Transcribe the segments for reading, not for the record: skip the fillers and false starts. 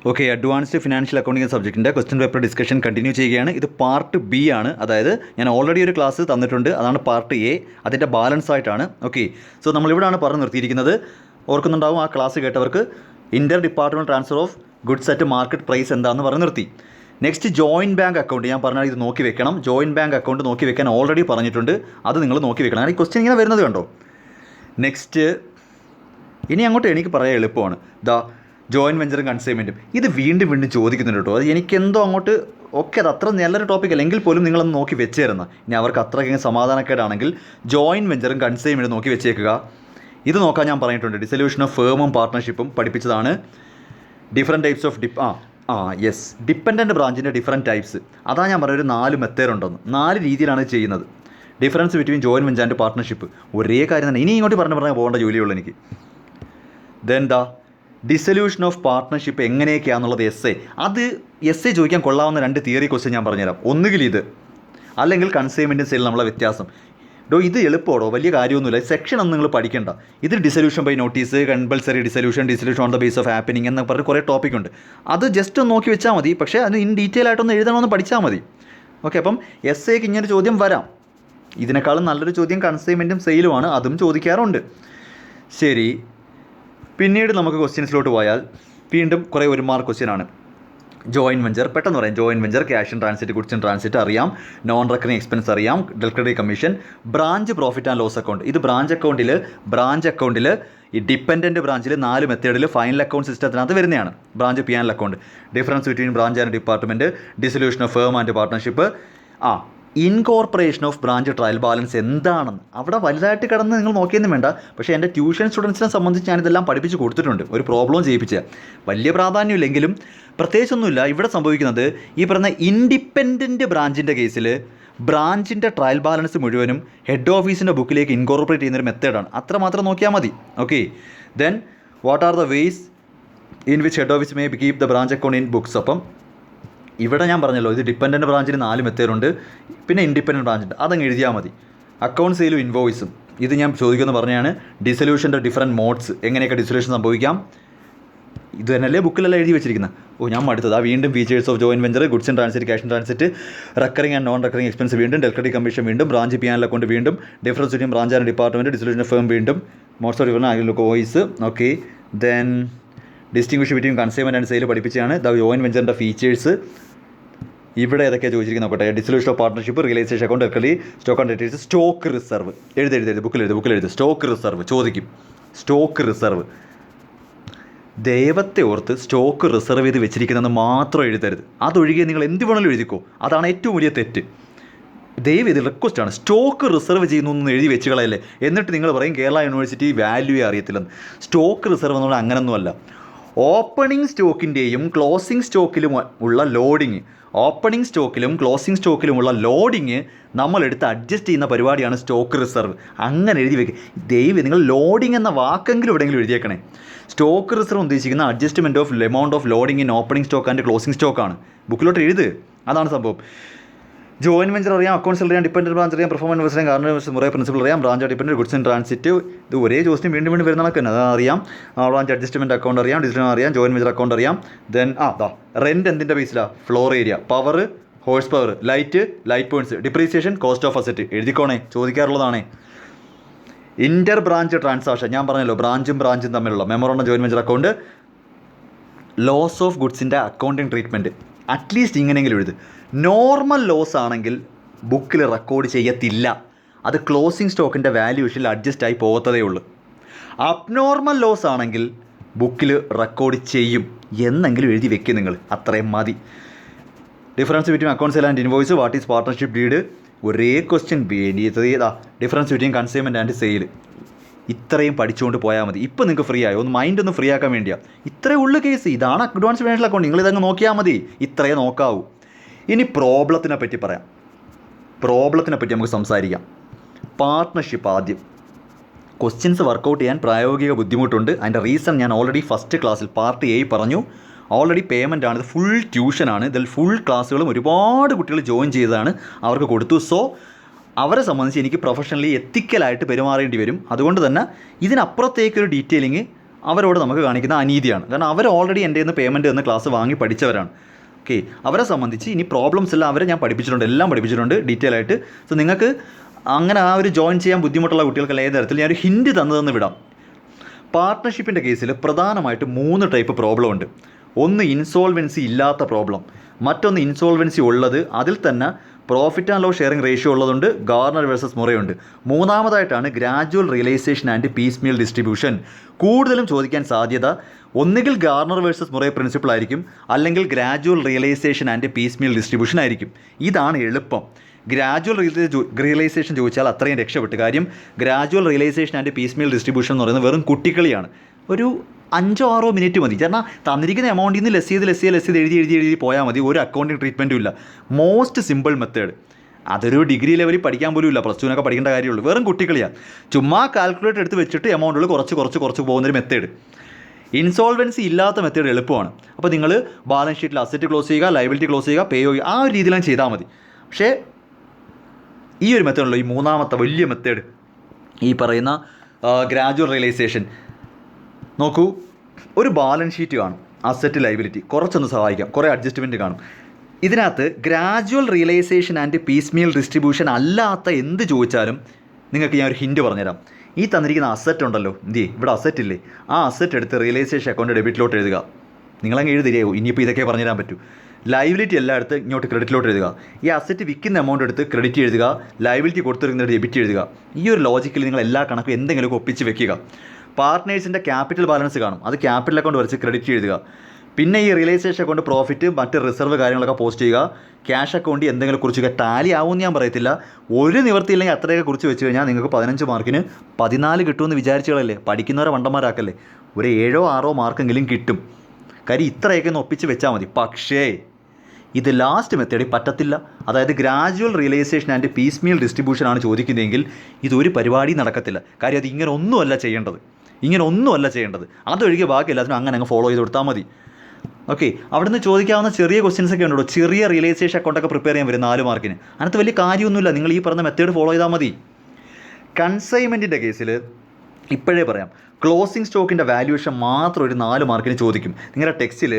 Okay, advanced financial accounting സബ്ജക്റ്റിൻ്റെ question paper discussion continue ചെയ്യുകയാണ്. ഇത് പാർട്ട് ബി ആണ്. അതായത് ഞാൻ ഓൾറെഡി ഒരു ക്ലാസ് തന്നിട്ടുണ്ട്, അതാണ് പാർട്ട് എ. അതിൻ്റെ ബാലൻസ് ആയിട്ടാണ്. ഓക്കെ, സോ നമ്മളിവിടെയാണ് പറഞ്ഞു നിർത്തിയിരിക്കുന്നത്. ഓർക്കുന്നുണ്ടാവും ആ ക്ലാസ് കേട്ടവർക്ക്. Inter department transfer of goods at market price എന്താണെന്ന് പറഞ്ഞ് നിർത്തി. Next joint bank account. ഞാൻ പറഞ്ഞാൽ ഇത് നോക്കി വെക്കണം. ജോയിൻറ്റ് ബാങ്ക് അക്കൗണ്ട് നോക്കി വെക്കാൻ ഓൾറെഡി പറഞ്ഞിട്ടുണ്ട്. അത് നിങ്ങൾ നോക്കി വെക്കണം. കാരണം ഈ ക്വസ്റ്റ്യൻ ഇങ്ങനെ വരുന്നത് കണ്ടോ. നെക്സ്റ്റ് ഇനി അങ്ങോട്ട് എനിക്ക് പറയാൻ എളുപ്പമാണ്. ജോയിൻറ്റ് വെഞ്ചറും കൺസൈൻമെൻറ്റും ഇത് വീണ്ടും വീണ്ടും ചോദിക്കുന്നുണ്ട് കേട്ടോ. അത് എനിക്കെന്തോ അങ്ങോട്ട് ഓക്കെ, അത് അത്ര നല്ലൊരു ടോപ്പിക് അല്ല, എങ്കിൽ പോലും നിങ്ങളൊന്ന് നോക്കി വെച്ചേരുന്ന. ഇനി അവർക്ക് അത്രയ്ക്ക് സമാധാനക്കേടാണെങ്കിൽ ജോയിൻറ്റ് വെഞ്ചറും കൺസൈൻമെൻറ്റും നോക്കി വെച്ചേക്കുക. ഇത് നോക്കാൻ ഞാൻ പറഞ്ഞിട്ടുണ്ട്. ഡിസൊല്യൂഷൻ ഓഫ് ഫേമും പാർട്ട്ണർഷിപ്പും പഠിപ്പിച്ചതാണ്. ഡിഫറെൻറ്റ് ടൈപ്സ് ഓഫ് ഡിപ്പെൻഡൻറ്റ് ബ്രാഞ്ചിൻ്റെ ഡിഫറെൻറ്റ് ടൈപ്സ്. അതാണ് ഞാൻ പറഞ്ഞൊരു 4 മെത്തേഡ് ഉണ്ടെന്ന്. 4 രീതിയിലാണ് ചെയ്യുന്നത്. Difference between joint venture and partnership ഒരേ കാര്യം തന്നെ. ഇനി ഇങ്ങോട്ട് പറഞ്ഞാൽ പോകേണ്ട ജോലിയുള്ളൂ എനിക്ക്. ദെൻ ഡിസൊല്യൂഷൻ ഓഫ് പാർട്ട്ണർഷിപ്പ് എങ്ങനെയൊക്കെയാണെന്നുള്ളത് അത് ചോദിക്കാൻ കൊള്ളാവുന്ന 2 തിയറി ക്വസ്റ്റ്യൻ ഞാൻ പറഞ്ഞുതരാം. ഒന്നുകിൽ ഇത്, അല്ലെങ്കിൽ കൺസൈൻമെൻറ്റും സെയിൽ നമ്മളെ വ്യത്യാസം. ഇത് എളുപ്പമാണോ, വലിയ കാര്യമൊന്നുമില്ല. സെക്ഷൻ ഒന്നും നിങ്ങൾ പഠിക്കേണ്ട. ഇത് dissolution by notice, compulsory dissolution on the base of happening എന്നൊക്കെ പറഞ്ഞ് കുറേ ടോപ്പിക്കുണ്ട്. അത് ജസ്റ്റ് ഒന്ന് നോക്കി വെച്ചാൽ മതി. പക്ഷേ അത് ഇൻ ഡീറ്റെയിൽ ആയിട്ടൊന്ന് എഴുതണമെന്ന് പഠിച്ചാൽ മതി. ഓക്കെ, അപ്പം എസ്സേക്ക് ഇങ്ങനൊരു ചോദ്യം വരാം. ഇതിനേക്കാളും നല്ലൊരു ചോദ്യം കൺസൈൻമെൻറ്റും സെയിലുമാണ്. അതും ചോദിക്കാറുണ്ട്. ശരി, പിന്നീട് നമുക്ക് ക്വസ്റ്റ്യൻസിലോട്ട് പോയാൽ വീണ്ടും കുറേ 1 മാർക്ക് ക്വസ്റ്റ്യനാണ്. ജോയിൻറ്റ് വെഞ്ചർ പെട്ടെന്ന് പറയാം. Joint venture, cash in transit, goods in transit അറിയാം. നോൺ റെക്കറിംഗ് എക്സ്പെൻസ് അറിയാം. Del credere commission. Branch profit and loss account. ഇത് ബ്രാഞ്ച് അക്കൗണ്ടിൽ ഈ ഡിപ്പെൻഡൻറ്റ് ബ്രാഞ്ചിൽ 4 മെത്തേഡിൽ ഫൈനൽ അക്കൗണ്ട് സിസ്റ്റത്തിനകത്ത് വരുന്നതാണ്. Branch P and account, difference between branch and department, dissolution of firm and partnership, incorporation of branch trial balance എന്താണെന്ന് അവിടെ വലുതായിട്ട് കിടന്ന് നിങ്ങൾ നോക്കിയൊന്നും വേണ്ട. പക്ഷേ എൻ്റെ ട്യൂഷൻ സ്റ്റുഡൻസിനെ സംബന്ധിച്ച് ഞാനിതെല്ലാം പഠിപ്പിച്ച് കൊടുത്തിട്ടുണ്ട്. ഒരു പ്രോബ്ലം ചെയ്യിപ്പിച്ച വലിയ പ്രാധാന്യമില്ലെങ്കിലും പ്രത്യേകിച്ചൊന്നുമില്ല. ഇവിടെ സംഭവിക്കുന്നത് ഈ പറയുന്ന ഇൻഡിപെൻഡൻറ്റ് ബ്രാഞ്ചിൻ്റെ കേസിൽ ബ്രാഞ്ചിൻ്റെ ട്രയൽ ബാലൻസ് മുഴുവനും ഹെഡ് ഓഫീസിൻ്റെ ബുക്കിലേക്ക് ഇൻകോർപ്പറേറ്റ് ചെയ്യുന്നൊരു മെത്തേഡാണ്. അത്രമാത്രം നോക്കിയാൽ മതി. Okay, then what are the ways in which head office may keep the branch account in books. അപ്പം ഇവിടെ ഞാൻ പറഞ്ഞല്ലോ, ഇത് ഡിപ്പെൻഡൻറ്റ് ബ്രാഞ്ചിന് 4 മെത്തേഡുണ്ട്, പിന്നെ ഇൻഡിപെൻഡൻറ്റ് ബ്രാഞ്ചുണ്ട്. അതങ്ങ് എഴുതിയാൽ മതി. അക്കൗണ്ട് സെയിലും ഇൻവോയ്സും ഇത് ഞാൻ ചോദിക്കുമെന്ന് പറഞ്ഞാണ്. ഡിസൊല്യൂഷൻ്റെ ഡിഫറൻറ്റ് മോഡ്സ്, എങ്ങനെയൊക്കെ ഡിസൊല്യൂഷൻ സംഭവിക്കാം, ഇത് തന്നെയല്ലേ ബുക്കിലെല്ലാം എഴുതി വെച്ചിരിക്കുന്നത്. ഞാൻ അടുത്തത് വീണ്ടും features of joint venture, goods in transit, cash in transit, recurring and non recurring expense വീണ്ടും, ഡെൽക്രഡി കമ്മീഷൻ വീണ്ടും, ബ്രാഞ്ച് പി ആൻഡ് അക്കൗണ്ട് വീണ്ടും, difference between branch and department, dissolution of firm വീണ്ടും, modes of different voice. Okay, then distinguish between consignment and sale പഠിപ്പിച്ചാണ്. ജോയിൻറ്റ് വെഞ്ചറിൻ്റെ features ഇവിടെ ഏതൊക്കെയാണ് ചോദിച്ചിരിക്കുന്നത് നോക്കട്ടെ. Dissolution of partnership, realisation account, del credere, stock and details, stock reserve. എഴുതി ബുക്കിലെഴുത്. സ്റ്റോക്ക് റിസർവ് ചോദിക്കും. സ്റ്റോക്ക് റിസർവ് ദൈവത്തെ ഓർത്ത് സ്റ്റോക്ക് റിസർവ് ചെയ്ത് വെച്ചിരിക്കുന്നതെന്ന് മാത്രം എഴുതരുത്. അതൊഴികെ നിങ്ങൾ എന്ത് വേണമെങ്കിലും എഴുതിക്കോ. അതാണ് ഏറ്റവും വലിയ തെറ്റ്. ദയവ് ഇത് റിക്വസ്റ്റാണ്. സ്റ്റോക്ക് റിസർവ് ചെയ്യുന്നു എന്ന് എഴുതി വെച്ച് കളയല്ലേ. എന്നിട്ട് നിങ്ങൾ പറയും കേരള യൂണിവേഴ്സിറ്റി വാല്യൂ അറിയത്തില്ലെന്ന്. സ്റ്റോക്ക് റിസർവ് എന്നുള്ള അങ്ങനൊന്നുമല്ല. ഓപ്പണിംഗ് സ്റ്റോക്കിൻ്റെയും ക്ലോസിംഗ് സ്റ്റോക്കിലും ഉള്ള ലോഡിങ്, ഓപ്പണിംഗ് സ്റ്റോക്കിലും ക്ലോസിംഗ് സ്റ്റോക്കിലുമുള്ള ലോഡിങ് നമ്മളെടുത്ത് അഡ്ജസ്റ്റ് ചെയ്യുന്ന പരിപാടിയാണ് സ്റ്റോക്ക് റിസർവ്. അങ്ങനെ എഴുതി വെക്കുക. ദയവ് നിങ്ങൾ ലോഡിംഗ് എന്ന വാക്കെങ്കിലും എവിടെയെങ്കിലും എഴുതിയേക്കണേ. സ്റ്റോക്ക് റിസർവ് ഉദ്ദേശിക്കുന്ന adjustment of amount of loading in opening stock and closing സ്റ്റോക്കാണ്. ബുക്കിലോട്ട് എഴുത്. അതാണ് സംഭവം. ജോയിൻറ്റ് വെഞ്ചർ അറിയാം, അക്കൗണ്ട്സ് അറിയാം, ഡിപ്പെൻഡൻറ്റ് ബ്രാഞ്ച് അറിയാം, പെർഫോമൻസ് അറിയാം, കാരണം മുറേ പ്രിൻസിപ്പൾ അറിയാം, branch dependent, goods in transit. ഇത് ഒരേ ചോദ്യം വീണ്ടും വരുന്ന കണക്ക് തന്നെ. അതറിയാം. ബ്രാഞ്ച് അഡ്ജസ്റ്റ്മെൻറ്റ് അക്കൗണ്ട് അറിയാം, ഡിസിഷൻ അറിയാം, ജോയിൻറ്റ് വെഞ്ചർ അക്കൗണ്ട് അറിയാം. ദെൻ റെൻറ്റ് എന്തിൻ്റെ ബേസിലാണ്? Floor area, power, horse power, light points, depreciation, cost of asset. എഴുതിക്കോണേ, ചോദിക്കാറുള്ളതാണേ. ഇൻ്റർ ബ്രാഞ്ച് ട്രാൻസാക്ഷൻ ഞാൻ പറഞ്ഞല്ലോ, ബ്രാഞ്ചും തമ്മിലുള്ള memorandum joint venture account. Loss of ഗുഡ്സിൻ്റെ അക്കൗണ്ടിങ് ട്രീറ്റ്മെൻറ്റ് അറ്റ്ലീസ്റ്റ് ഇങ്ങനെയെങ്കിലും എഴുത്. നോർമൽ ലോസ് ആണെങ്കിൽ ബുക്കിൽ റെക്കോർഡ് ചെയ്യത്തില്ല. അത് ക്ലോസിംഗ് സ്റ്റോക്കിൻ്റെ വാല്യൂഷനിൽ അഡ്ജസ്റ്റ് ആയി പോകത്തതേ ഉള്ളൂ. അബ്നോർമൽ ലോസ് ആണെങ്കിൽ ബുക്കിൽ റെക്കോർഡ് ചെയ്യും എന്നെങ്കിലും എഴുതി വെക്കുക നിങ്ങൾ. അത്രയും മതി. Difference between account sale and invoice, what is partnership deed, ഒരേ question difference between consignment and sale. ഇത്രയും പഠിച്ചുകൊണ്ട് പോയാൽ മതി. ഇപ്പോൾ നിങ്ങൾക്ക് ഫ്രീ ആയി. മൈൻഡ് ഒന്ന് ഫ്രീ ആക്കാൻ വേണ്ടിയാണ്. ഇത്രയേ ഉള്ളൂ കേസ്. ഇതാണ് അഡ്വാൻസ് ഫിനാൻഷ്യൽ അക്കൗണ്ട്. നിങ്ങളിതങ്ങ് നോക്കിയാൽ മതി. ഇത്രയേ നോക്കാവൂ. ഇനി പ്രോബ്ലത്തിനെ പറ്റി പറയാം. പ്രോബ്ലത്തിനെ പറ്റി നമുക്ക് സംസാരിക്കാം. പാർട്ട്ണർഷിപ്പ് ആദ്യം. ക്വസ്റ്റ്യൻസ് വർക്കൗട്ട് ചെയ്യാൻ പ്രായോഗിക ബുദ്ധിമുട്ടുണ്ട്. അതിൻ്റെ റീസൺ ഞാൻ ഓൾറെഡി ഫസ്റ്റ് ക്ലാസ്സിൽ പാർട്ട് എ പറഞ്ഞു. ഓൾറെഡി പേയ്മെൻ്റ് ആണ്. ഇത് ഫുൾ ട്യൂഷനാണ്. ഇതിൽ ഫുൾ ക്ലാസ്സുകളും ഒരുപാട് കുട്ടികൾ ജോയിൻ ചെയ്തതാണ്, അവർക്ക് കൊടുത്തു. സോ അവരെ സംബന്ധിച്ച് എനിക്ക് പ്രൊഫഷണലി എത്തിക്കലായിട്ട് പെരുമാറേണ്ടി വരും. അതുകൊണ്ട് തന്നെ ഇതിനപ്പുറത്തേക്കൊരു ഡീറ്റെയിലിങ് അവരോട് നമുക്ക് കാണിക്കുന്ന അനീതിയാണ്. കാരണം അവർ ഓൾറെഡി എൻ്റെ നിന്ന് പേയ്മെൻറ്റ് തന്ന് ക്ലാസ് വാങ്ങി പഠിച്ചവരാണ്. ഓക്കെ, അവരെ സംബന്ധിച്ച് ഇനി പ്രോബ്ലംസ് എല്ലാം അവരെ ഞാൻ പഠിപ്പിച്ചിട്ടുണ്ട്, എല്ലാം പഠിപ്പിച്ചിട്ടുണ്ട് ഡീറ്റെയിൽ ആയിട്ട്. സോ നിങ്ങൾക്ക് അങ്ങനെ ആ ഒരു ജോയിൻ ചെയ്യാൻ ബുദ്ധിമുട്ടുള്ള കുട്ടികൾക്ക് ഏത് തരത്തിൽ ഞാനൊരു ഹിൻഡ് തന്നു വിടാം. പാർട്ട്ണർഷിപ്പിൻ്റെ കേസിൽ പ്രധാനമായിട്ട് 3 ടൈപ്പ് പ്രോബ്ലം ഉണ്ട്. ഒന്ന് ഇൻസോൾവൻസി ഇല്ലാത്ത പ്രോബ്ലം, മറ്റൊന്ന് ഇൻസോൾവൻസി ഉള്ളത്, അതിൽ തന്നെ profit and loss sharing ratio ഉള്ളതുണ്ട്, ഗാർണർ വേഴ്സസ് മുറയുണ്ട്. മൂന്നാമതായിട്ടാണ് gradual realisation and piecemeal distribution. കൂടുതലും ചോദിക്കാൻ സാധ്യത ഒന്നുകിൽ ഗാർണർ വേഴ്സസ് മുറ പ്രിൻസിപ്പിൾ ആയിരിക്കും, അല്ലെങ്കിൽ gradual realisation and piecemeal distribution ആയിരിക്കും. ഇതാണ് എളുപ്പം. ഗ്രാജുവൽ റിയലൈസേഷൻ ചോദിച്ചാൽ അത്രയും രക്ഷപ്പെട്ട്. കാര്യം gradual realisation and piecemeal distribution എന്ന് പറയുന്നത് വെറും കുട്ടിക്കളിയാണ്. ഒരു 5-6 മിനിറ്റ് മതി. കാരണം തന്നിരിക്കുന്ന എമൗണ്ടിൽ നിന്ന് ലെസ് ചെയ്ത് എഴുതി പോയാൽ മതി. ഒരു അക്കൗണ്ടിങ് ട്രീറ്റ്മെൻറ്റും ഇല്ല. Most simple method. അതൊരു ഡിഗ്രി ലെവലിൽ പഠിക്കാൻ പോലും ഇല്ല, പ്ലസ് ടുവിനൊക്കെ പഠിക്കേണ്ട കാര്യമുള്ളൂ. വെറും കുട്ടിക്കളിയാണ്. ചുമ്മാ കാൽക്കുലേറ്റർ എടുത്ത് വെച്ചിട്ട് എമൗണ്ടുകൾ കുറച്ച് പോകുന്നൊരു മെത്തേഡ്. ഇൻസോൾവൻസി ഇല്ലാത്ത മെത്തേഡ് എളുപ്പമാണ്. അപ്പോൾ നിങ്ങൾ ബാലൻസ് ഷീറ്റിൽ അസറ്റ് ക്ലോസ് ചെയ്യുക, ലയബിലിറ്റി ക്ലോസ് ചെയ്യുക, പേ ചെയ്യുക, ആ ഒരു രീതിയിലാണ് ചെയ്താൽ മതി. പക്ഷേ ഈ ഒരു മെത്തേഡുള്ളൂ, ഈ മൂന്നാമത്തെ വലിയ മെത്തേഡ്, ഈ പറയുന്ന ഗ്രാജുവൽ റിയലൈസേഷൻ. നോക്കൂ, ഒരു ബാലൻസ് ഷീറ്റ് കാണും, അസറ്റ് ലയബിലിറ്റി കുറച്ചൊന്ന് സഹായിക്കാം, കുറേ അഡ്ജസ്റ്റ്മെൻറ്റ് കാണും. ഇതിനകത്ത് gradual realisation and piecemeal distribution അല്ലാത്ത എന്ത് ചോദിച്ചാലും നിങ്ങൾക്ക് ഞാൻ ഒരു ഹിൻറ്റ് പറഞ്ഞുതരാം. ഈ തന്നിരിക്കുന്ന അസറ്റ് ഉണ്ടല്ലോ, ഇവിടെ അസറ്റ് ഇല്ലേ, ആ അസറ്റ് എടുത്ത് റിയലൈസേഷൻ അക്കൗണ്ട് ഡെബിറ്റിലോട്ട് എഴുതുക. നിങ്ങളങ്ങ് എഴുതിരിയോ, ഇനിയിപ്പോൾ ഇതൊക്കെ പറഞ്ഞുതരാൻ പറ്റൂ. ലയബിലിറ്റി എല്ലാം എടുത്ത് ഇങ്ങോട്ട് ക്രെഡിറ്റിലോട്ട് എഴുതുക. ഈ അസറ്റ് വിൽക്കുന്ന എമൗണ്ട് എടുത്ത് ക്രെഡിറ്റ് എഴുതുക, ലയബിലിറ്റി കൊടുത്തിരിക്കുന്നത് ഡെബിറ്റ് എഴുതുക. ഈ ഒരു ലോജിക്കിൽ നിങ്ങൾ എല്ലാ കണക്കും എന്തെങ്കിലുമൊക്കെ ഒപ്പിച്ച് വെക്കുക. പാർട്ട്നേഴ്സിൻ്റെ ക്യാപിറ്റൽ ബാലൻസ് കാണും, അത് ക്യാപിറ്റൽ അക്കൗണ്ട് വരച്ച് ക്രെഡിറ്റ് എഴുതുക. പിന്നെ ഈ റിയലൈസേഷൻ അക്കൗണ്ട് പ്രോഫിറ്റ് മറ്റ് റിസർവ് കാര്യങ്ങളൊക്കെ പോസ്റ്റ് ചെയ്യുക. ക്യാഷ് അക്കൗണ്ടിൽ എന്തെങ്കിലും കുറിച്ചൊക്കെ ടാലി ആവുമെന്ന് ഞാൻ പറയത്തില്ല. ഒരു നിവൃത്തിയില്ലെങ്കിൽ അത്രയൊക്കെ കുറിച്ച് വെച്ച് കഴിഞ്ഞാൽ നിങ്ങൾക്ക് 15 മാർക്കിന് 14 കിട്ടുമെന്ന് വിചാരിച്ചുകളല്ലേ, പഠിക്കുന്നവരെ മണ്ടന്മാരാക്കല്ലേ. ഒരു 7-6 മാർക്കെങ്കിലും കിട്ടും. കാര്യം ഇത്രയൊക്കെ ഒന്ന് ഒപ്പിച്ച് വെച്ചാൽ മതി. പക്ഷേ ഇത് ലാസ്റ്റ് മെത്തേഡിൽ പറ്റത്തില്ല. അതായത് gradual realisation and piecemeal distribution ആണ് ചോദിക്കുന്നതെങ്കിൽ ഇതൊരു പരിപാടി നടക്കത്തില്ല. കാര്യം അത് ഇങ്ങനെ ഒന്നുമല്ല ചെയ്യേണ്ടത്. അതൊഴികെ ബാക്കി എല്ലാത്തിനും അങ്ങനെ ഫോളോ ചെയ്ത് കൊടുത്താൽ മതി. ഓക്കെ, അവിടെ നിന്ന് ചോദിക്കാവുന്ന ചെറിയ ക്വസ്റ്റ്യൻസ് ഒക്കെ ഉണ്ടോ. ചെറിയ റിയലൈസേഷൻ അക്കൗണ്ടൊക്കെ പ്രിപ്പയർ ചെയ്യാൻ വരും 4 മാർക്കിന്. അതിനകത്ത് വലിയ കാര്യമൊന്നുമില്ല, നിങ്ങൾ ഈ പറഞ്ഞ മെത്തേഡ് ഫോളോ ചെയ്താൽ മതി. കൺസൈൻമെൻറ്റിൻ്റെ കേസിൽ ഇപ്പോഴേ പറയാം, ക്ലോസിംഗ് സ്റ്റോക്കിൻ്റെ വാല്യൂഷൻ മാത്രം ഒരു 4 മാർക്കിന് ചോദിക്കും. നിങ്ങളുടെ ടെക്സ്റ്റിൽ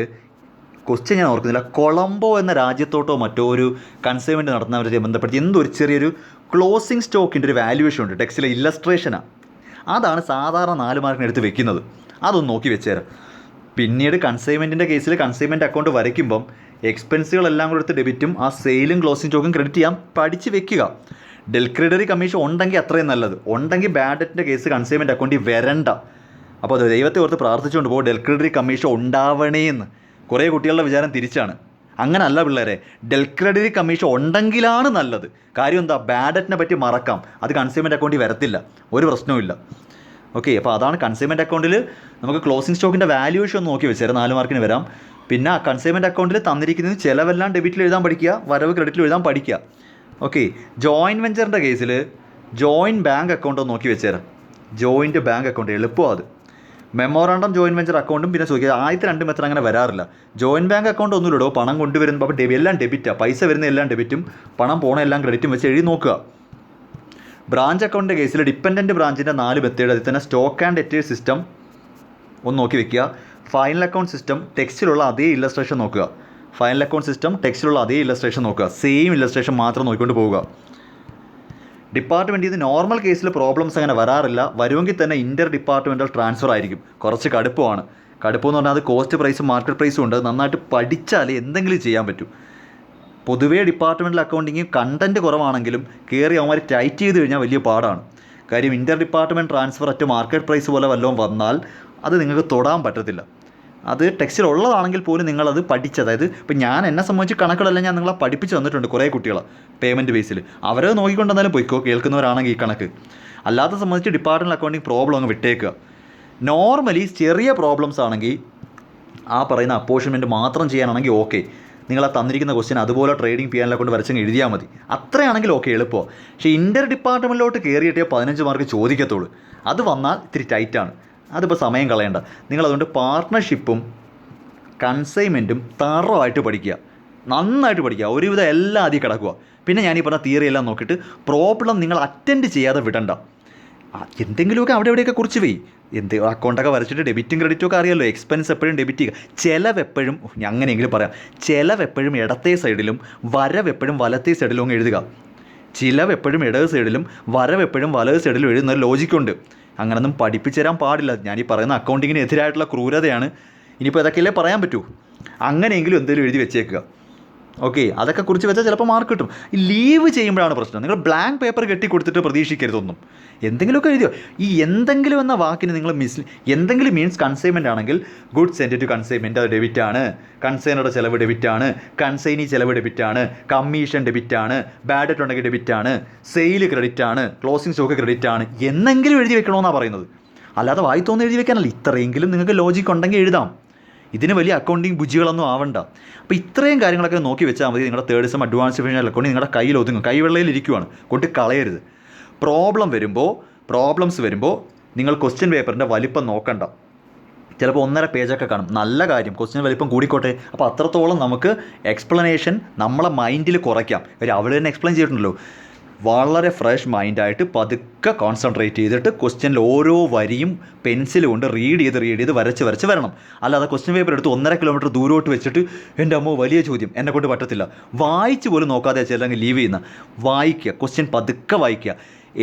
ക്വസ്റ്റ്യൻ ഞാൻ ഓർക്കുന്നില്ല, കൊളംബോ എന്ന രാജ്യത്തോട്ടോ മറ്റോ ഒരു കൺസൈൻമെൻറ്റ് നടത്തുന്നവരെ ബന്ധപ്പെടുത്തി എന്തൊരു ചെറിയൊരു ക്ലോസിംഗ് സ്റ്റോക്കിൻ്റെ ഒരു വാല്യൂഷൻ ഉണ്ട്, ടെക്സ്റ്റിലെ ഇല്ലസ്ട്രേഷനാണ്. അതാണ് സാധാരണ 4 മാർക്കിന് എടുത്ത് വെക്കുന്നത്. അതൊന്ന് നോക്കി വെച്ചേരാം. പിന്നീട് കൺസൈൻമെൻറ്റിൻ്റെ കേസിൽ കൺസൈൻമെൻറ്റ് അക്കൗണ്ട് വരയ്ക്കുമ്പം എക്സ്പെൻസുകളെല്ലാം കൂടെ എടുത്ത് ഡെബിറ്റും ആ സെയിലും ക്ലോസിംഗ് സ്റ്റോക്കും ക്രെഡിറ്റ് ചെയ്യാൻ പഠിച്ച് വെക്കുക. ഡെൽക്രെഡിറ്ററി കമ്മീഷൻ ഉണ്ടെങ്കിൽ അത്രയും നല്ലത്. ഉണ്ടെങ്കിൽ ബാഡ് ഡെറ്റിൻ്റെ കേസ് കൺസൈൻമെൻറ്റ് അക്കൗണ്ടിൽ വരണ്ട. അപ്പോൾ അത് ദൈവത്തെ ഓർത്ത് പ്രാർത്ഥിച്ചുകൊണ്ട് പോകും ഡെൽക്രെഡിറ്ററി കമ്മീഷൻ ഉണ്ടാവണേന്ന്. കുറേ കുട്ടികളുടെ വിചാരം തിരിച്ചാണ്. അങ്ങനല്ല പിള്ളേരെ, ഡെൽക്രെഡിറ്ററി കമ്മീഷൻ ഉണ്ടെങ്കിലാണ് നല്ലത്. കാര്യം എന്താ, ബാഡ് ഡെറ്റിനെ പറ്റി മറക്കാം, അത് കൺസൈൻമെൻറ്റ് അക്കൗണ്ടിൽ വരത്തില്ല, ഒരു പ്രശ്നവുമില്ല. ഓക്കെ, അപ്പോൾ അതാണ് കൺസൈൻമെൻറ്റ് അക്കൗണ്ടിൽ നമുക്ക് ക്ലോസിംഗ് സ്റ്റോക്കിൻ്റെ വാല്യൂഷൻ ഒന്ന് നോക്കി വെച്ചേരാം, 4 മാർക്കിന് വരാം. പിന്നെ കൺസൈൻമെൻറ്റ് അക്കൗണ്ടിൽ തന്നിരിക്കുന്നത് ചിലവെല്ലാം ഡെബിറ്റിൽ എഴുതാൻ പഠിക്കുക, വരവ് ക്രെഡിറ്റിൽ എഴുതാൻ പഠിക്കുക. ഓക്കെ, ജോയിൻറ്റ് വെഞ്ചറിൻ്റെ കേസിൽ ജോയിൻറ്റ് ബാങ്ക് അക്കൗണ്ട് ഒന്ന് നോക്കി വെച്ചേരാം. ജോയിൻറ്റ് ബാങ്ക് അക്കൗണ്ട് എളുപ്പമാണ്. അത് മെമ്മോറാണ്ടം ജോയിൻറ്റ് വെഞ്ചർ അക്കൗണ്ടും പിന്നെ ചോദിക്കുക, ആദ്യത്തെ 2 മെത്തേഡ് അങ്ങനെ വരാറില്ല. ജോയിൻറ്റ് ബാങ്ക് അക്കൗണ്ട് ഒന്നുമില്ലടോ, പണം കൊണ്ടുവരുന്നത് അപ്പോൾ എല്ലാം ഡെബിറ്റാണ്, പൈസ വരുന്ന എല്ലാം ഡെബിറ്റും പണം പോണ എല്ലാം ക്രെഡിറ്റും വെച്ച് എഴുതി നോക്കുക. ബ്രാഞ്ച് അക്കൗണ്ടിൻ്റെ കേസിൽ ഡിപ്പെൻഡൻറ്റ് ബ്രാഞ്ചിൻ്റെ 4 മെത്തേഡ്, അതിൽ തന്നെ സ്റ്റോക്ക് ആൻഡ് ഡെറ്റേഴ്സ് സിസ്റ്റം ഒന്ന് നോക്കി വെക്കുക. ഫൈനൽ അക്കൗണ്ട് സിസ്റ്റം ടെക്സ്റ്റിലുള്ള അതേ ഇല്ലസ്ട്രേഷൻ നോക്കുക. സെയിം ഇല്ലസ്ട്രേഷൻ മാത്രം നോക്കിക്കൊണ്ട് പോവുക. ഡിപ്പാർട്ട്മെൻറ്റിൽ നിന്ന് നോർമൽ കേസിൽ പ്രോബ്ലംസ് അങ്ങനെ വരാറില്ല. വരുമെങ്കിൽ തന്നെ ഇൻ്റർ ഡിപ്പാർട്ട്മെൻറ്റൽ ട്രാൻസ്ഫർ ആയിരിക്കും. കുറച്ച് കടുപ്പമാണ്. കടുപ്പമെന്ന് പറഞ്ഞാൽ അത് കോസ്റ്റ് പ്രൈസും മാർക്കറ്റ് പ്രൈസും ഉണ്ട്. നന്നായിട്ട് പഠിച്ചാലേ എന്തെങ്കിലും ചെയ്യാൻ പറ്റൂ. പൊതുവേ ഡിപ്പാർട്ട്മെൻറ്റൽ അക്കൗണ്ടിങ് കണ്ടൻറ്റ് കുറവാണെങ്കിലും കയറി അവന്മാർ ടൈറ്റ് ചെയ്ത് കഴിഞ്ഞാൽ വലിയ പാടാണ്. കാര്യം inter department transfer at market price പോലെ വല്ലതും വന്നാൽ അത് നിങ്ങൾക്ക് തൊടാൻ പറ്റത്തില്ല. അത് ടെക്സ്റ്റിലുള്ളതാണെങ്കിൽ പോലും നിങ്ങളത് പഠിച്ച്, അതായത് ഇപ്പം എന്നെ സംബന്ധിച്ച് കണക്കുകളെല്ലാം ഞാൻ നിങ്ങളെ പഠിപ്പിച്ച് തന്നിട്ടുണ്ട് കുറേ കുട്ടികളെ പേയ്മെൻറ്റ് ബേസിൽ. അവരെ നോക്കിക്കൊണ്ടെന്നാലും പോയിക്കോ, കേൾക്കുന്നവരാണെങ്കിൽ ഈ കണക്ക്. അല്ലാത്ത സംബന്ധിച്ച് ഡിപ്പാർട്ട്മെൻറ്റൽ അക്കൗണ്ടിങ് പ്രോബ്ലം അങ്ങ് വിട്ടേക്കുക. നോർമലി ചെറിയ പ്രോബ്ലംസ് ആണെങ്കിൽ ആ പറയുന്ന അപ്പോർഷൻമെൻറ്റ് മാത്രം ചെയ്യാനാണെങ്കിൽ ഓക്കെ, നിങ്ങൾ ആ തന്നിരിക്കുന്ന ക്വസ്റ്റ്യൻ അതുപോലെ ട്രേഡിംഗ് ചെയ്യാനെ കൊണ്ട് വരച്ചങ്ങ് എഴുതിയാൽ മതി. അത്രയാണെങ്കിൽ ഓക്കെ, എളുപ്പമാണ്. പക്ഷേ ഇൻ്റർ ഡിപ്പാർട്ട്മെൻറ്റിലോട്ട് കയറിയിട്ടേ 15 മാർക്ക് ചോദിക്കത്തുള്ളൂ. അത് വന്നാൽ ഇത്തിരി ടൈറ്റാണ്. അതിപ്പോൾ സമയം കളയണ്ട. നിങ്ങളതുകൊണ്ട് പാർട്ട്ണർഷിപ്പും കൺസൈൻമെൻറ്റും തറവായിട്ട് പഠിക്കുക, നന്നായിട്ട് പഠിക്കുക. ഒരുവിധം എല്ലാം ആദ്യം കിടക്കുക. പിന്നെ ഞാനീ പറഞ്ഞ തിയറി എല്ലാം നോക്കിയിട്ട് പ്രോബ്ലം നിങ്ങൾ അറ്റൻഡ് ചെയ്യാതെ വിടണ്ട. എന്തെങ്കിലുമൊക്കെ അവിടെ എവിടെയൊക്കെ കുറിച്ച് പോയി അക്കൗണ്ടൊക്കെ വരച്ചിട്ട് ഡെബിറ്റും ക്രെഡിറ്റും ഒക്കെ അറിയാമല്ലോ. എക്സ്പെൻസ് എപ്പോഴും ഡെബിറ്റ് ചെയ്യുക, ചിലവ് എപ്പോഴും അങ്ങനെയെങ്കിലും പറയാം, ചിലവ് എപ്പോഴും ഇടത്തെ സൈഡിലും വരവ് എപ്പോഴും വലത്തെ സൈഡിലും അങ്ങ് എഴുതുക. ചിലവ് എപ്പോഴും ഇടത് സൈഡിലും വരവ് എപ്പോഴും വലത് സൈഡിലും എഴുതുന്ന ഒരു ലോജിക്കുണ്ട്. അങ്ങനൊന്നും പഠിപ്പിച്ചു തരാൻ പാടില്ല. ഞാനീ പറയുന്ന അക്കൗണ്ടിങ്ങിന് എതിരായിട്ടുള്ള ക്രൂരതയാണ്. ഇനിയിപ്പോൾ ഇതൊക്കെയല്ലേ പറയാൻ പറ്റൂ. അങ്ങനെയെങ്കിലും എന്തെങ്കിലും എഴുതി വെച്ചേക്കുക. ഓക്കെ, അതൊക്കെ കുറിച്ച് വെച്ചാൽ ചിലപ്പോൾ മാർക്ക് കിട്ടും. ഈ ലീവ് ചെയ്യുമ്പോഴാണ് പ്രശ്നം. നിങ്ങൾ ബ്ലാങ്ക് പേപ്പർ കെട്ടി കൊടുത്തിട്ട് പ്രതീക്ഷിക്കരുതൊന്നും. എന്തെങ്കിലുമൊക്കെ എഴുതിയോ. ഈ എന്തെങ്കിലും എന്ന വാക്കിന് നിങ്ങൾ എന്തെങ്കിലും മീൻസ് കൺസൈൻമെൻ്റ് ആണെങ്കിൽ ഗുഡ്സ് സെൻഡ് ടു കൺസൈൻമെൻറ്റ് അത് ഡെബിറ്റാണ്, കൺസൈനറുടെ ചിലവ് ഡെബിറ്റാണ്, കൺസൈനി ചിലവ് ഡെബിറ്റാണ്, കമ്മീഷൻ ഡെബിറ്റാണ്, ബാഡ് ഡെറ്റ് ഉണ്ടെങ്കിൽ ഡെബിറ്റാണ്, സെയിൽ ക്രെഡിറ്റാണ്, ക്ലോസിംഗ് സ്റ്റോക്ക് ക്രെഡിറ്റാണ് എന്നെങ്കിലും എഴുതി വെക്കണമെന്നാണ് പറയുന്നത്. അല്ലാതെ വായി തോന്നി എഴുതി വെക്കാനല്ല. ഇത്രയെങ്കിലും നിങ്ങൾക്ക് ലോജിക്ക് ഉണ്ടെങ്കിൽ എഴുതാം. ഇതിന് വലിയ അക്കൗണ്ടിങ് ബുജികളൊന്നും ആവണ്ട. അപ്പോൾ ഇത്രയും കാര്യങ്ങളൊക്കെ നോക്കി വെച്ചാൽ മതി. നിങ്ങളുടെ third sem advance financial accounting നിങ്ങളുടെ കയ്യിൽ ഒതുങ്ങും, കൈവെള്ളയിലിരിക്കുവാണ്, കൊണ്ട് കളയരുത്. പ്രോബ്ലംസ് വരുമ്പോൾ നിങ്ങൾ ക്വസ്റ്റ്യൻ പേപ്പറിൻ്റെ വലിപ്പം നോക്കണ്ട. ചിലപ്പോൾ 1.5 പേജൊക്കെ കാണും. നല്ല കാര്യം, ക്വസ്റ്റ്യൻ വലിപ്പം കൂടിക്കോട്ടെ. അപ്പോൾ അത്രത്തോളം നമുക്ക് എക്സ്പ്ലനേഷൻ നമ്മളെ മൈൻഡിൽ കുറയ്ക്കാം. കാര്യം അവിടെ തന്നെ എക്സ്പ്ലെയിൻ ചെയ്തിട്ടുണ്ടല്ലോ. വളരെ ഫ്രഷ് മൈൻഡായിട്ട് പതുക്കെ കോൺസെൻട്രേറ്റ് ചെയ്തിട്ട് ക്വസ്റ്റ്യനിൽ ഓരോ വരിയും പെൻസിൽ കൊണ്ട് റീഡ് ചെയ്ത് വരച്ച് വരണം. അല്ലാതെ ക്വസ്റ്റ്യൻ പേപ്പർ എടുത്ത് 1.5 കിലോമീറ്റർ ദൂരോട്ട് വെച്ചിട്ട് എൻ്റെ അമ്മോ വലിയ ചോദ്യം എന്നെ കൊണ്ട് പറ്റത്തില്ല, വായിച്ച് പോലും നോക്കാതെ ചിലങ്ങ് ലീവ് ചെയ്യുന്ന. വായിക്കുക, ക്വസ്റ്റ്യൻ പതുക്കെ വായിക്കുക.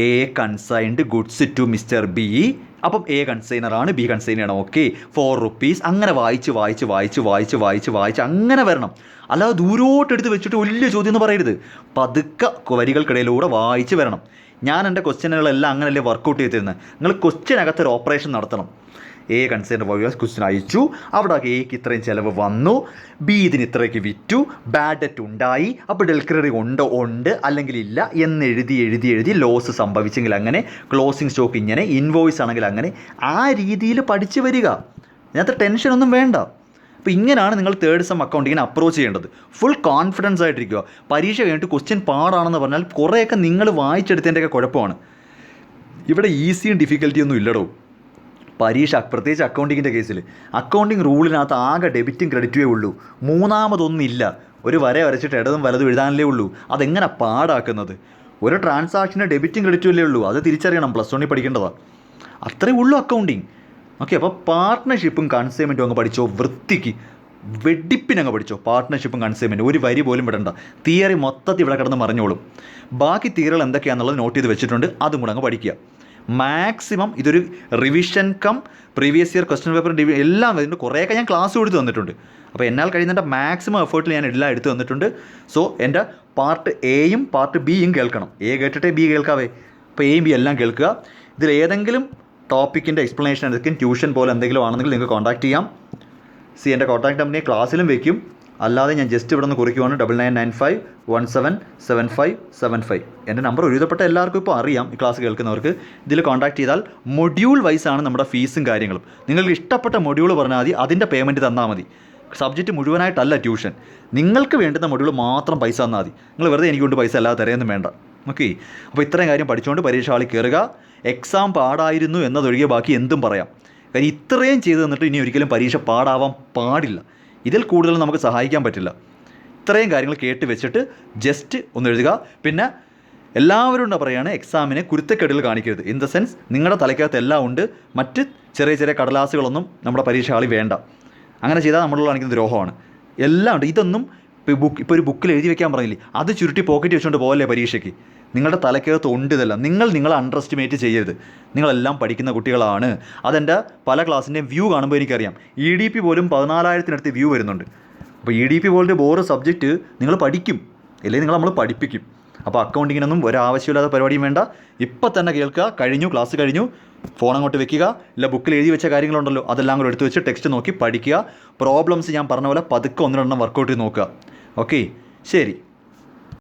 A consigned goods to mister B. അപ്പം എ കൺസൈനറാണ്, ബി കൺസൈനറാണ്, ഓക്കെ, 4 rupees. അങ്ങനെ വായിച്ച് അങ്ങനെ വരണം. അല്ലാതെ ദൂരോട്ടെടുത്ത് വെച്ചിട്ട് വലിയ ചോദ്യം എന്ന് പറയരുത്. പതുക്കെ വരികൾക്കിടയിലൂടെ വായിച്ച് വരണം. ഞാൻ എൻ്റെ ക്വസ്റ്റ്യനുകളെല്ലാം അങ്ങനെയല്ലേ വർക്കൗട്ട് ചെയ്തിരുന്നത്. നിങ്ങൾ ക്വസ്റ്റ്യനകത്തൊരു ഓപ്പറേഷൻ നടത്തണം. എ കൺസൈനർ വോയിസ് ക്വസ്റ്റ്യൻ അയച്ചു, അവിടെ എക്ക് ഇത്രയും ചിലവ് വന്നു, ബി ഇതിന് ഇത്രയ്ക്ക് വിറ്റു, ബാഡ് ഡെറ്റ് ഉണ്ടായി, അപ്പോൾ ഡെൽക്രറി ഉണ്ട് അല്ലെങ്കിൽ ഇല്ല എന്ന് എഴുതി ലോസ് സംഭവിച്ചെങ്കിൽ അങ്ങനെ, ക്ലോസിംഗ് സ്റ്റോക്ക് ഇങ്ങനെ, ഇൻവോയ്സ് ആണെങ്കിൽ അങ്ങനെ, ആ രീതിയിൽ പഠിച്ചു വരിക. ഇതിനകത്ത് ടെൻഷനൊന്നും വേണ്ട. അപ്പോൾ ഇങ്ങനെയാണ് നിങ്ങൾ തേർഡ് സെം അക്കൗണ്ടിങ്ങിനെ അപ്രോച്ച് ചെയ്യേണ്ടത്. ഫുൾ കോൺഫിഡൻസ് ആയിട്ടിരിക്കുക. പരീക്ഷ കഴിഞ്ഞിട്ട് ക്വസ്റ്റ്യൻ പാടാണെന്ന് പറഞ്ഞാൽ കുറേയൊക്കെ നിങ്ങൾ വായിച്ചെടുത്തതിൻ്റെയൊക്കെ കുഴപ്പമാണ്. ഇവിടെ ഈസിയും ഡിഫിക്കൽറ്റിയൊന്നും ഇല്ലടോ. പരീക്ഷ പ്രത്യേകിച്ച് അക്കൗണ്ടിങ്ങിൻ്റെ കേസിൽ അക്കൗണ്ടിങ് റൂളിനകത്ത് ആകെ ഡെബിറ്റും ക്രെഡിറ്റുമേ ഉള്ളൂ. മൂന്നാമതൊന്നുമില്ല. ഒരു വര വരച്ചിട്ട് ഇടതും വലതും എഴുതാനല്ലേ ഉള്ളൂ. അതെങ്ങനെ പാടാക്കുന്നത്? ഒരു ട്രാൻസാക്ഷന് ഡെബിറ്റും ക്രെഡിറ്റും അല്ലേ ഉള്ളൂ. അത് തിരിച്ചറിയണം. +1 പഠിക്കേണ്ടതാണ്. അത്രേ ഉള്ളൂ അക്കൗണ്ടിങ്. ഓക്കെ, അപ്പോൾ പാർട്ട്ണർഷിപ്പും കൺസൈൻമെൻറ്റും അങ്ങ് പഠിച്ചോ. വൃത്തിക്ക് വെടിപ്പിനങ്ങ് പഠിച്ചോ. പാർട്ട്ണർഷിപ്പും കൺസൈൻമെൻറ്റ് ഒരു വരി പോലും വിടണ്ട. തിയറി മൊത്തത്തിൽ ഇവിടെ കിടന്ന് മറിഞ്ഞോളും. ബാക്കി തിയറികൾ എന്തൊക്കെയാണെന്നുള്ളത് നോട്ട് ചെയ്ത് വെച്ചിട്ടുണ്ട്. അതും കൂടെ അങ്ങ് പഠിക്കുക. മാക്സിമം ഇതൊരു revision cum previous year question paper എല്ലാം വരുന്നുണ്ട്. കുറേയൊക്കെ ഞാൻ ക്ലാസ് കൊടുത്ത് തന്നിട്ടുണ്ട്. അപ്പോൾ എന്നാൽ കഴിയുന്നതിൻ്റെ മാക്സിമം എഫേർട്ടിൽ ഞാൻ എല്ലാം എടുത്ത് തന്നിട്ടുണ്ട്. സോ എൻ്റെ പാർട്ട് എയും പാർട്ട് ബിയും കേൾക്കണം. എ കേട്ടിട്ടേ ബി കേൾക്കാവേ. അപ്പോൾ എയും ബി എല്ലാം കേൾക്കുക. ഇതിൽ ഏതെങ്കിലും ടോപ്പിക്കിൻ്റെ എക്സ്പ്ലനേഷൻ എടുക്കും, ട്യൂഷൻ പോലെ എന്തെങ്കിലും ആണെന്നെങ്കിൽ നിങ്ങൾക്ക് കോൺടാക്ട് ചെയ്യാം. എൻ്റെ കോൺടാക്ട് നമ്പറിനെ ക്ലാസ്സിലും വയ്ക്കും. അല്ലാതെ ഞാൻ ജസ്റ്റ് ഇവിടെ നിന്ന് കുറിക്കുവാണ് 9995177575. എൻ്റെ നമ്പർ ഒരുവിധപ്പെട്ട എല്ലാവർക്കും ഇപ്പോൾ അറിയാം, ഈ ക്ലാസ് കേൾക്കുന്നവർക്ക്. ഇതിൽ കോൺടാക്ട് ചെയ്താൽ മൊഡ്യൂൾ വൈസാണ് നമ്മുടെ ഫീസും കാര്യങ്ങളും. നിങ്ങൾക്ക് ഇഷ്ടപ്പെട്ട മൊഡ്യൂൾ പറഞ്ഞാൽ മതി, അതിൻ്റെ പേയ്മെൻറ്റ് തന്നാൽ മതി. സബ്ജക്റ്റ് മുഴുവനായിട്ടല്ല ട്യൂഷൻ. നിങ്ങൾക്ക് വേണ്ടുന്ന മൊഡ്യൂൾ മാത്രം പൈസ തന്നാൽ മതി. നിങ്ങൾ വെറുതെ എനിക്ക് കൊണ്ട് പൈസ അല്ലാതെ തരയൊന്നും വേണ്ട. ഓക്കെ, അപ്പോൾ ഇത്രയും കാര്യം പഠിച്ചുകൊണ്ട് പരീക്ഷ ഹാളിൽ കയറുക. എക്സാം പാടായിരുന്നു എന്നതൊഴികെ ബാക്കി എന്തും പറയാം. കാര്യം ഇത്രയും ചെയ്ത് തന്നിട്ട് ഇനി ഒരിക്കലും പരീക്ഷ പാടാവാൻ പാടില്ല. ഇതിൽ കൂടുതൽ നമുക്ക് സഹായിക്കാൻ പറ്റില്ല. ഇത്രയും കാര്യങ്ങൾ കേട്ട് വെച്ചിട്ട് ജസ്റ്റ് ഒന്ന് എഴുതുക. പിന്നെ എല്ലാവരും പറയുകയാണ്, എക്സാമിനെ കുരുത്തക്കെടുകൾ കാണിക്കരുത്. ഇൻ ദ സെൻസ് നിങ്ങളുടെ തലയ്ക്കകത്ത് എല്ലാം ഉണ്ട്, മറ്റ് ചെറിയ കടലാസുകളൊന്നും നമ്മുടെ പരീക്ഷ ഹാളിൽ വേണ്ട. അങ്ങനെ ചെയ്താൽ നമ്മളോട് കാണിക്കുന്ന ദ്രോഹമാണ്. എല്ലാം ഉണ്ട്. ഇതൊന്നും ഇപ്പോൾ ഒരു ബുക്കിൽ എഴുതി വെക്കാൻ പറഞ്ഞില്ലേ, അത് ചുരുട്ടി പോക്കറ്റ് വെച്ചുകൊണ്ട് പോകല്ലേ പരീക്ഷയ്ക്ക്. നിങ്ങളുടെ തലയ്ക്കകത്ത് ഉണ്ട് ഇതെല്ലാം. നിങ്ങളെ അണ്ടർ എസ്റ്റിമേറ്റ് ചെയ്യരുത്. നിങ്ങളെല്ലാം പഠിക്കുന്ന കുട്ടികളാണ്. അതെൻ്റെ പല ക്ലാസ്സിൻ്റെയും വ്യൂ കാണുമ്പോൾ എനിക്കറിയാം. EDP പോലും 14,000-നടുത്ത് വ്യൂ വരുന്നുണ്ട്. അപ്പോൾ EDP പോലൊരു ബോറ് സബ്ജക്റ്റ് നിങ്ങൾ പഠിക്കും, അല്ലെങ്കിൽ നമ്മൾ പഠിപ്പിക്കും. അപ്പോൾ അക്കൗണ്ടിങ്ങിനൊന്നും ഒരാവശ്യമില്ലാത്ത പരിപാടിയും വേണ്ട. ഇപ്പം തന്നെ കേൾക്കുക. കഴിഞ്ഞു, ക്ലാസ് കഴിഞ്ഞു, ഫോൺ അങ്ങോട്ട് വെക്കുക. ഇല്ല ബുക്കിൽ എഴുതി വെച്ച കാര്യങ്ങളുണ്ടല്ലോ, അതെല്ലാം കൂടെ എടുത്ത് വെച്ച് ടെക്സ്റ്റ് നോക്കി പഠിക്കുക. പ്രോബ്ലംസ് ഞാൻ പറഞ്ഞ പോലെ പതുക്കെ 1-2 വർക്കൗട്ട് ചെയ്ത് നോക്കുക. ഓക്കെ, ശരി.